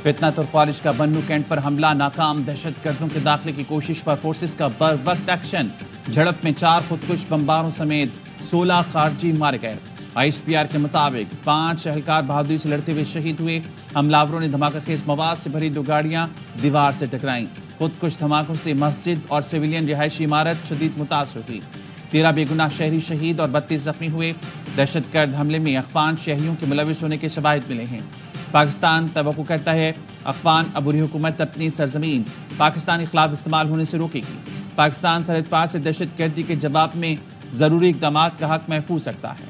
فتنہ ترخوارج کا بنو کینٹ پر حملہ ناکام، دہشت گردوں کے داخلے کی کوشش پر فورسز کا بر وقت ایکشن، جھڑپ میں 4 خودکش بمباروں سمیت 16 خارجی مارے گئے۔ ISPR کے مطابق 5 اہلکار بہادری سے لڑتے ہوئے شہید ہوئے۔ حملاوروں نے دھماکہ خیز مواد سے بھری 2 گاڑیاں دیوار سے ٹکرائیں۔ خودکش دھماکوں سے مسجد اور سویلین رہائشی عمارت شدید متاثر ہوئی۔ 13 بے گناہ شہری شہید اور 32 زخمی ہوئے۔ دہشت گرد حملے میں اخوان شہریوں کے ملوث ہونے کے شواہد ملے ہیں۔ پاکستان توقع کرتا ہے اخوان عبوری حکومت اپنی سرزمین پاکستانی خلاف استعمال ہونے سے روکے گی۔ پاکستان سرحد پار سے دہشت گردی کے جواب میں ضروری اقدامات کا حق محفوظ رکھتا ہے۔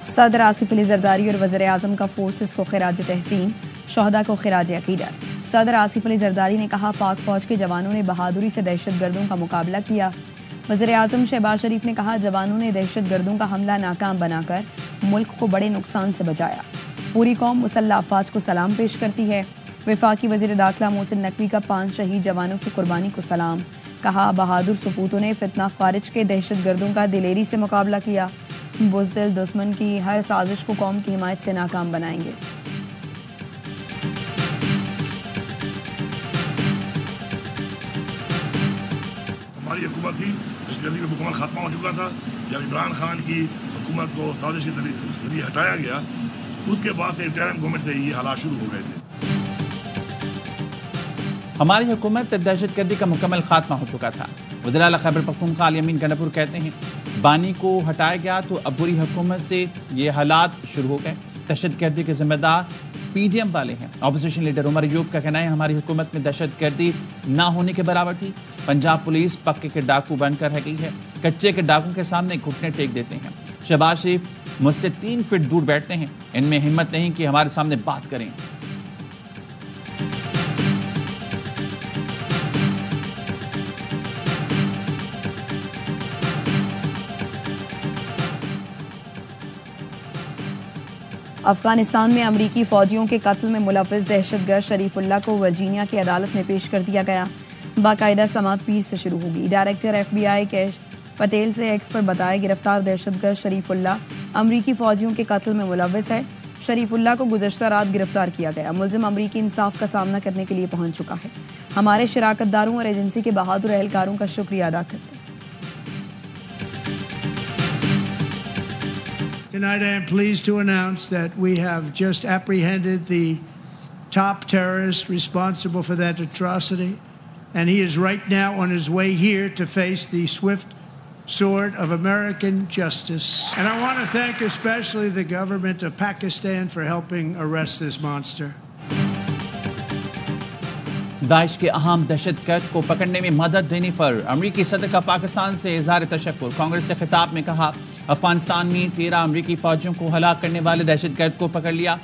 صدر آصف علی زرداری اور وزیر اعظم کا فورسز کو خراج تحسین، شہداء کو خراج عقیدت۔ صدر آصف علی زرداری نے کہا پاک فوج کے جوانوں نے بہادری سے دہشت گردوں کا مقابلہ کیا۔ وزیر اعظم شہباز شریف نے کہا جوانوں نے دہشت گردوں کا حملہ ناکام بنا کر ملک کو بڑے نقصان سے بچایا۔ پوری قوم مسلح افواج کو سلام پیش کرتی ہے۔ وفاقی وزیر داخلہ محسن نقوی کا 5 شہید جوانوں کی قربانی کو سلام، کہا بہادر سپوتوں نے فتنہ خارج کے دہشت گردوں کا دلیری سے مقابلہ کیا۔ بزدل دشمن کی ہر سازش کو قوم کی حمایت سے ناکام بنائیں گے۔ ہماری حکومت تھی دہشت گردی پہ مکمل خاتمہ ہو چکا تھا۔ جب عمران خان کی حکومت کو سازش کے ذریعے ہٹایا گیا، اس کے بعد سے انٹرم گورنمنٹ سے یہ حالات شروع ہو گئے تھے۔ ہماری حکومت دہشت گردی کا مکمل خاتمہ ہو چکا تھا۔ وزیر اعلیٰ خیبر پختونخوا علی امین گنڈاپور کہتے ہیں بانی کو ہٹایا گیا تو عبوری حکومت سے یہ حالات شروع ہو گئے۔ دہشت گردی کے ذمہ دار PDM والے ہیں۔ اپوزیشن لیڈر عمر ایوب کا کہنا ہے ہماری حکومت میں دہشت گردی نہ ہونے کے برابر تھی۔ پنجاب پولیس پکے کے ڈاکو بن کر رہ گئی ہے، کچے کے ڈاکوں کے سامنے گھٹنے ٹیک دیتے ہیں۔ شہباز شریف مجھ سے 3 فٹ دور بیٹھتے ہیں، ان میں ہمت نہیں کہ ہمارے سامنے بات کریں۔ افغانستان میں امریکی فوجیوں کے قتل میں ملوث دہشت گرد شریف اللہ کو ورجینیا کی عدالت میں پیش کر دیا گیا۔ باقاعدہ سماعت پیر سے شروع ہوگی۔ ڈائریکٹر FBI کیش پٹیل سے ایکس پر بتایا گرفتار دہشت گرد شریف اللہ امریکی فوجیوں کے قتل میں ملوث ہے۔ شریف اللہ کو گزشتہ رات گرفتار کیا گیا۔ ملزم امریکی انصاف کا سامنا کرنے کے لیے پہنچ چکا ہے۔ ہمارے شراکت داروں اور ایجنسی کے بہادر اہلکاروں کا شکریہ ادا کرتے ہیں۔ Tonight I am pleased to announce that we have just apprehended the top terrorist responsible for that atrocity, and he is right now on his way here to face the swift sword of American justice. And I want to thank especially the government of Pakistan for helping arrest this monster. داعش کے اہم دہشت گرد کو پکڑنے میں مدد دینے پر امریکی صدر کا پاکستان سے اظہار تشکر۔ کانگریس سے خطاب میں کہا افغانستان میں 13 امریکی فوجیوں کو ہلاک کرنے والے دہشت گرد کو پکڑ لیا،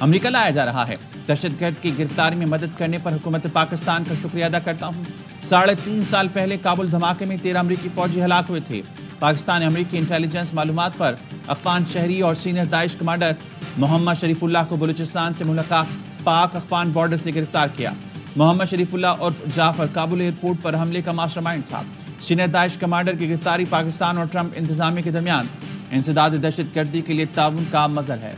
امریکہ لایا جا رہا ہے۔ دہشت گرد کی گرفتاری میں مدد کرنے پر حکومت پاکستان کا شکریہ ادا کرتا ہوں۔ 3.5 سال پہلے کابل دھماکے میں 13 امریکی فوجی ہلاک ہوئے تھے۔ پاکستان نے امریکی انٹیلیجنس معلومات پر افغان شہری اور سینئر داعش کمانڈر محمد شریف اللہ کو بلوچستان سے ملحقہ پاک افغان بارڈر سے گرفتار کیا۔ محمد شریف اللہ عرف جعفر کابل ایئرپورٹ پر حملے کا ماسٹر مائنڈ تھا۔ سینئر داعش کمانڈر کی گرفتاری پاکستان اور ٹرمپ انتظامیہ کے درمیان انسداد دہشت گردی کے لیے تعاون کا مظہر ہے۔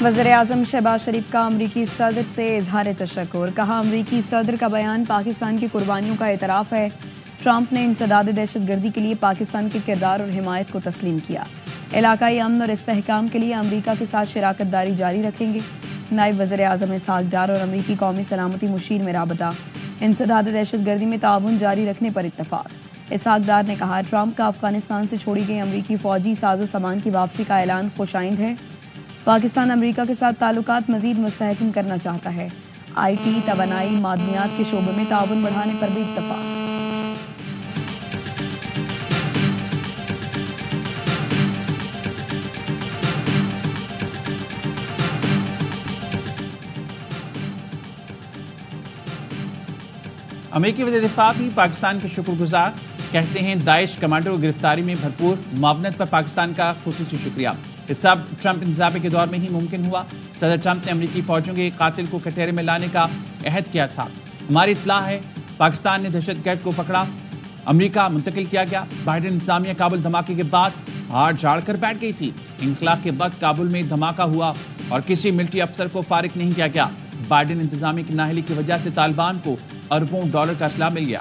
وزیر اعظم شہباز شریف کا امریکی صدر سے اظہار تشکر، کہا امریکی صدر کا بیان پاکستان کی قربانیوں کا اعتراف ہے۔ ٹرمپ نے انسداد دہشت گردی کے لیے پاکستان کے کردار اور حمایت کو تسلیم کیا۔ علاقائی امن اور استحکام کے لیے امریکہ کے ساتھ شراکت داری جاری رکھیں گے۔ نائب وزیر اعظم اسحاق ڈار اور امریکی قومی سلامتی مشیر میں رابطہ، انسداد دہشت گردی میں تعاون جاری رکھنے پر اتفاق۔ اسحاق ڈار نے کہا ٹرمپ کا افغانستان سے چھوڑی گئی امریکی فوجی ساز و سامان کی واپسی کا اعلان خوش آئند ہے۔ پاکستان امریکہ کے ساتھ تعلقات مزید مستحکم کرنا چاہتا ہے۔ IT، توانائی، معدنیات کے شعبے میں تعاون بڑھانے پر بھی اتفاق۔ امریکی وزیر دفاع بھی پاکستان کے شکر گزار، کہتے ہیں داعش کمانڈر کو گرفتاری میں بھرپور معاونت پر پاکستان کا خصوصی شکریہ۔ یہ سب ٹرمپ انتخابی کے دور میں ہی ممکن ہوا۔ صدر ٹرمپ نے امریکی فوجیوں کے قاتل کو کٹہرے میں لانے کا عہد کیا تھا۔ ہماری اطلاع ہے پاکستان نے دہشت گرد کو پکڑا، امریکہ منتقل کیا گیا۔ بائیڈن انتظامیہ کابل دھماکے کے بعد ہار جھاڑ کر بیٹھ گئی تھی۔ انخلا کے وقت کابل میں دھماکہ ہوا اور کسی ملٹری افسر کو فارغ نہیں کیا گیا۔ بائیڈن انتظامیہ کی نااہلی کی وجہ سے طالبان کو اربوں ڈالر کا اسلحہ مل گیا۔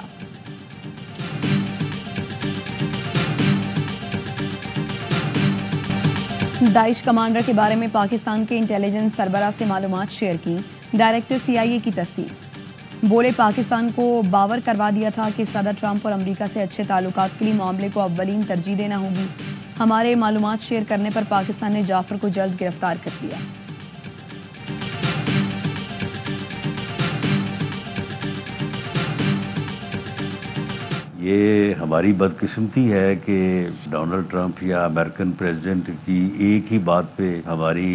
داعش کمانڈر کے بارے میں پاکستان کے انٹیلیجنس سربراہ سے معلومات شیئر کی، ڈائریکٹر CIA کی تصدیق۔ بولے پاکستان کو باور کروا دیا تھا کہ صدر ٹرمپ اور امریکہ سے اچھے تعلقات کے لیے معاملے کو اولین ترجیح دینا ہوگی۔ ہمارے معلومات شیئر کرنے پر پاکستان نے جعفر کو جلد گرفتار کر لیا۔ یہ ہماری بدقسمتی ہے کہ ڈونلڈ ٹرمپ یا امریکن پریزیڈنٹ کی ایک ہی بات پہ ہماری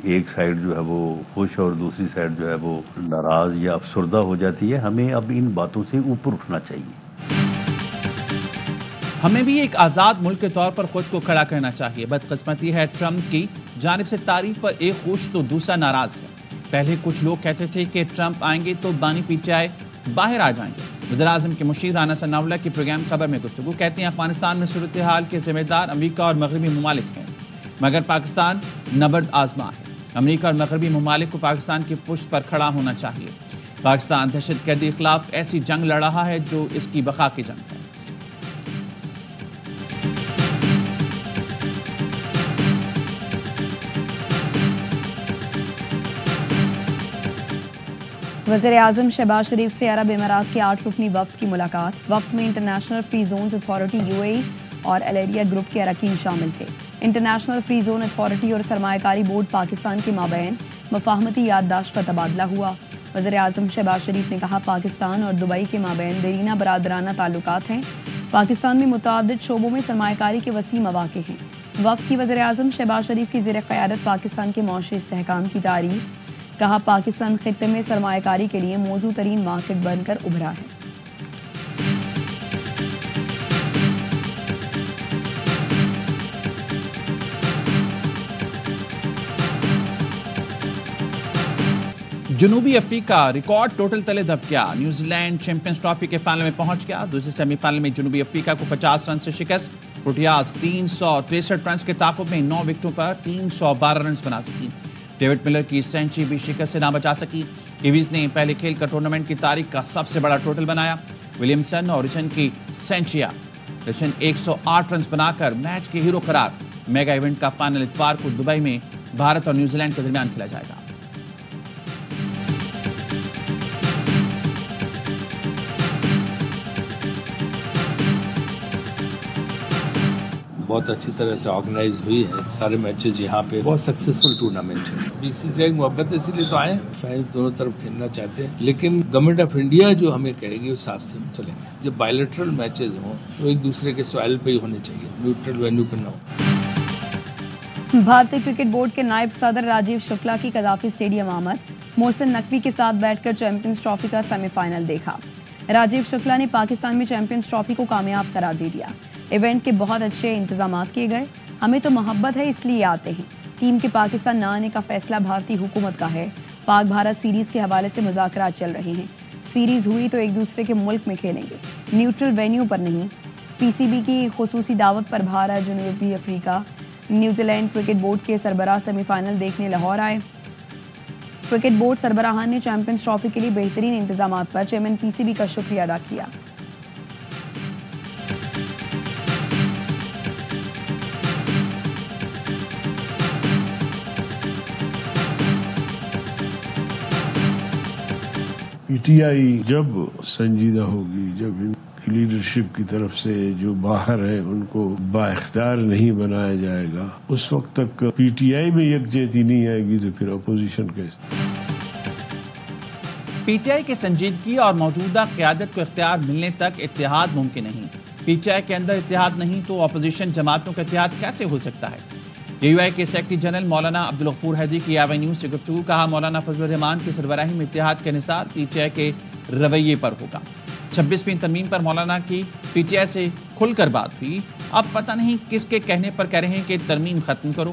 ایک سائیڈ جو ہے وہ خوش اور دوسری سائیڈ جو ہے وہ ناراض یا افسردہ ہو جاتی ہے۔ ہمیں اب ان باتوں سے اوپر اٹھنا چاہیے۔ ہمیں بھی ایک آزاد ملک کے طور پر خود کو کھڑا کرنا چاہیے۔ بدقسمتی ہے ٹرمپ کی جانب سے تعریف پر ایک خوش تو دوسرا ناراض ہے۔ پہلے کچھ لوگ کہتے تھے کہ ٹرمپ آئیں گے تو بانی PTI باہر آ جائیں گے۔ وزیراعظم کے مشیر رانا ثناء اللہ کی پروگرام خبر میں گفتگو کہتے ہیں افغانستان میں صورتحال کے ذمہ دار امریکہ اور مغربی ممالک ہیں، مگر پاکستان نبرد آزما ہے۔ امریکہ اور مغربی ممالک کو پاکستان کی پشت پر کھڑا ہونا چاہیے۔ پاکستان دہشت گردی کے خلاف ایسی جنگ لڑ رہا ہے جو اس کی بقا کی جنگ ہے۔ وزیر اعظم شہباز شریف سے عرب امارات کے 8 رکنی وفد کی ملاقات۔ وفد میں international free zones authority UAE اور الیریا گروپ کے اراکین شامل تھے۔ انٹرنیشنل فری زون اتھارٹی اور سرمایہ کاری بورڈ پاکستان کے مابین مفاہمتی یادداشت کا تبادلہ ہوا۔ وزیر اعظم شہباز شریف نے کہا پاکستان اور دبئی کے مابین دیرینہ برادرانہ تعلقات ہیں۔ پاکستان میں متعدد شعبوں میں سرمایہ کاری کے وسیع مواقع ہیں۔ وفد کی وزیر اعظم شہباز شریف کی زیر قیادت پاکستان کے معاشی استحکام کی تعریف، کہا پاکستان خطے میں سرمایہ کاری کے لیے موزوں ترین مارکیٹ بن کر ابھرا ہے۔ جنوبی افریقہ ریکارڈ ٹوٹل تلے دب گیا۔ نیوزی لینڈ چیمپئنز ٹرافی کے فائنل میں پہنچ گیا۔ دوسرے سیمی فائنل میں جنوبی افریقہ کو 50 رن سے شکست۔ پروٹیاز 363 رنز کے تعاقب میں 9 وکٹوں پر 312 رنز بنا سکی۔ ڈیوڈ ملر کی سینچری بھی شکست سے نہ بچا سکی۔ کیویز نے پہلے کھیل کا ٹورنامنٹ کی تاریخ کا سب سے بڑا ٹوٹل بنایا۔ ولیمسن اور رچن کی سینچریاں، رچن 108 رنز بنا کر میچ کے ہیرو قرار۔ میگا ایونٹ کا فائنل اتوار کو دبئی میں بھارت اور نیوزی لینڈ کے درمیان کھیلا جائے گا۔ بہت اچھی طرح سے آرگنائز ہوئی ہے، سارے میچز یہاں پہ بہت سکسیسفل ٹورنامنٹ ہے۔ BCCI محبت اسی لیے تو آئے، فینس دونوں طرف کھیلنا چاہتے ہیں، لیکن گورنمنٹ آف انڈیا جو ہمیں کہے گی اس حساب سے ہم چلیں گے۔ جب بائیلیٹرل میچز ہوں تو ایک دوسرے کے سوائل پہ ہی ہونے چاہیے، نیوٹرل وینیو پہ نہ ہو۔ بھارتی کرکٹ بورڈ کے نائب صدر راجیو شکلا کی قذافی اسٹیڈیم آمد، محسن نقوی کے ساتھ بیٹھ کر چیمپئنز ٹرافی کا سیمی فائنل دیکھا۔ راجیو شکلا نے پاکستان میں چیمپئنز ٹرافی کو کامیاب قرار دے دیا۔ ایونٹ کے بہت اچھے انتظامات کیے گئے، ہمیں تو محبت ہے اس لیے آتے ہیں۔ ٹیم کے پاکستان نہ آنے کا فیصلہ بھارتی حکومت کا ہے۔ پاک بھارت سیریز کے حوالے سے مذاکرات چل رہے ہیں۔ سیریز ہوئی تو ایک دوسرے کے ملک میں کھیلیں گے، نیوٹرل وینیو پر نہیں۔ PCB کی خصوصی دعوت پر بھارت، جنوبی افریقہ، نیوزی لینڈ کرکٹ بورڈ کے سربراہ سیمی فائنل دیکھنے لاہور آئے۔ کرکٹ بورڈ سربراہان نے چیمپئنز ٹرافی کے لیے بہترین انتظامات پر چیئرمین PCB کا شکریہ ادا کیا۔ PTI جب سنجیدہ ہوگی، جب ان کی لیڈرشپ کی طرف سے جو باہر ہے ان کو بااختیار نہیں بنایا جائے گا، اس وقت تک PTI میں یکجہتی نہیں آئے گی تو پھر اپوزیشن کیسے؟ PTI کی سنجیدگی اور موجودہ قیادت کو اختیار ملنے تک اتحاد ممکن نہیں۔ PTI کے اندر اتحاد نہیں تو اپوزیشن جماعتوں کا اتحاد کیسے ہو سکتا ہے؟ AUI کے سیکرٹری جنرل مولانا عبدالغفور حیدری کی AVI نیوز سے گفتگو، کہا مولانا فضل الرحمان کی سربراہی میں اتحاد کا انحصار PTI کے رویے پر ہوگا۔ 26ویں ترمیم پر مولانا کی PTI سے کھل کر بات ہوئی۔ اب پتہ نہیں کس کے کہنے پر کہہ رہے ہیں کہ ترمیم ختم کرو۔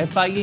FIA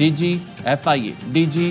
DG FIA, DG